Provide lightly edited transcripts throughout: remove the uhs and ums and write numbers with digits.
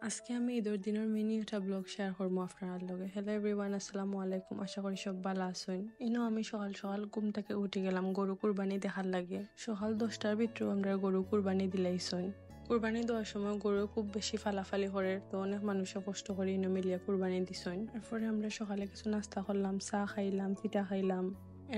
আজকে আমি ঈদের দিনের মিনি একটা ব্লগ শেয়ার করবো আপনার লগে। হ্যালো এভরিওয়ান, আসসালামু আলাইকুম। আশা করি সব ভালো আছেন। ইনো আমি সকাল সকাল ঘুম থেকে উঠে গেলাম গরু কুরবানি দেখার লাগে। সকাল 10টার ভিতরে আমরা গরু কুরবানি দিলাইছই। কুরবানি দেওয়ার সময় গরু খুব বেশি ফালাফালি করে, তো অনেক মানুষে কষ্ট করে ইনো মিলিয়ে কুরবানি দিছইন। এরপরে আমরা সকালে কিছু নাস্তা করলাম, চা খাইলাম, পিঠা খাইলাম।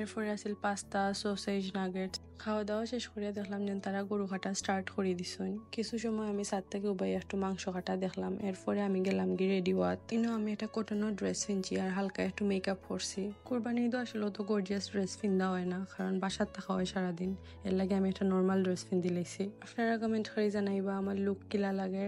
এরপরে আছিল পাস্তা, সসেজ, নাগেটস। খাওয়া দাওয়া শেষ করিয়া দেখলাম যে তারা গরু কাটা স্টার্ট করে দিছইন। কিছু সময় আমি ছাদ থেকে উবাই একটু মাংস কাটা দেখলাম। এরপরে আমি গেলাম গিয়ে রেডি হওয়াত। ইনো আমি একটা কটনের ড্রেস কিনছি আর হালকা একটু মেকআপ করছি। কুরবানি ঈদ আসলে তো গর্জিয়াস ড্রেস পিন্দা হয় না, কারণ বাসার থাকা হয় সারাদিন। এর লাগে আমি একটা নর্মাল ড্রেস পিন্দি লাইছি। আপনারা কমেন্ট করে জানাইবা আমার লুক কিলা লাগে।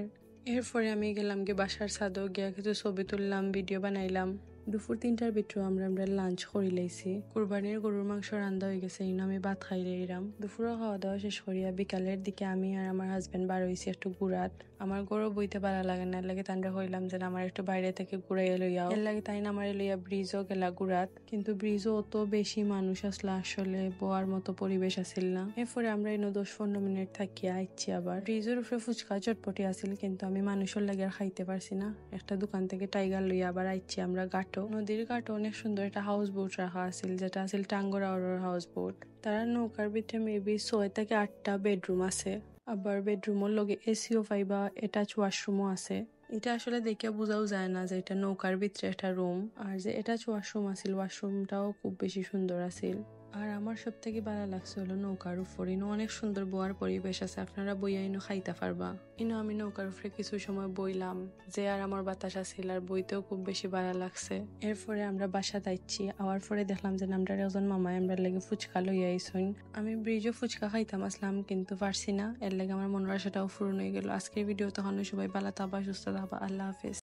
এরপরে আমি গেলাম গিয়ে বাসার ছাদও গিয়া কিছু ছবি তুললাম, ভিডিও বানাইলাম। দুপুর 3টার ভিতরে আমরা লাঞ্চ করে লাইছি। কুরবানির গরুর মাংস রান্না হয়ে গেছে, ইনো আমি ভাত খাই লাইলাম। দুপুরে খাওয়া দাওয়া শেষ করিয়া বিকালের দিকে আমি আর আমার হাজবেন্ড বার হইছি একটু ঘুরাত। আমার গরু বইতে ভালো লাগে না, এর লাগে তান্ডা হইলাম যে আমার একটু বাইরে থেকে ঘুরাইয়া লইয়াও। এর লাগে তাই না আমার লইয়া ব্রিজও গেলা ঘুরাত, কিন্তু ব্রিজও অত বেশি মানুষ আসলে আসলে বোয়ার মতো পরিবেশ আসিল না। এরপরে আমরা ইনো 10-15 মিনিট থাকিয়া আইছি আবার। ব্রিজের উপরে ফুচকা চটপটি আসিল, কিন্তু আমি মানুষের লাগে আর খাইতে পারছি না। একটা দোকান থেকে টাইগার লইয়া আবার আইছি আমরা ঘাটও। নদীর ঘাটও অনেক সুন্দর একটা হাউস বোট রাখা আছিল, যেটা আছিল টাঙ্গরা হাউস বোট। তারা নৌকার ভিতরে মেবি 6 থেকে 8টা বেডরুম আছে। আবার বেডরুমের লগে এসিও পাইবা, অ্যাটাচ ওয়াশরুমও আছে। এটা আসলে দেখে বোঝাও যায় না যে এটা নৌকার ভিতরে একটা রুম। আর যে অ্যাটাচ ওয়াশরুম আছিল, ওয়াশরুমটাও খুব বেশি সুন্দর আছিল। আর আমার সব থেকে ভালো লাগছে হলো নৌকার উপর ইনো অনেক সুন্দর বোয়ার পরিবেশ আছে, আপনারা বইয়া ইনো খাইতে পারবা। ইনো আমি নৌকার উপরে কিছু সময় বইলাম, যে আর আমার বাতাস আছিল আর বইতেও খুব বেশি ভালো লাগছে। এরপরে আমরা বাসা যাইছি, আওয়ার পরে দেখলাম যে আমরা একজন মামাই আমরা লেগে ফুচকা লইয়া আইসইন। আমি ব্রিজও ফুচকা খাইতাম আসলাম, কিন্তু পারছি না, এর লেগে আমার মনের আশাটাও পূরণ হয়ে গেল। আজকের ভিডিও তখন সবাই ভালো থাকবা, সুস্থ থাকবা। আল্লাহ হাফেজ।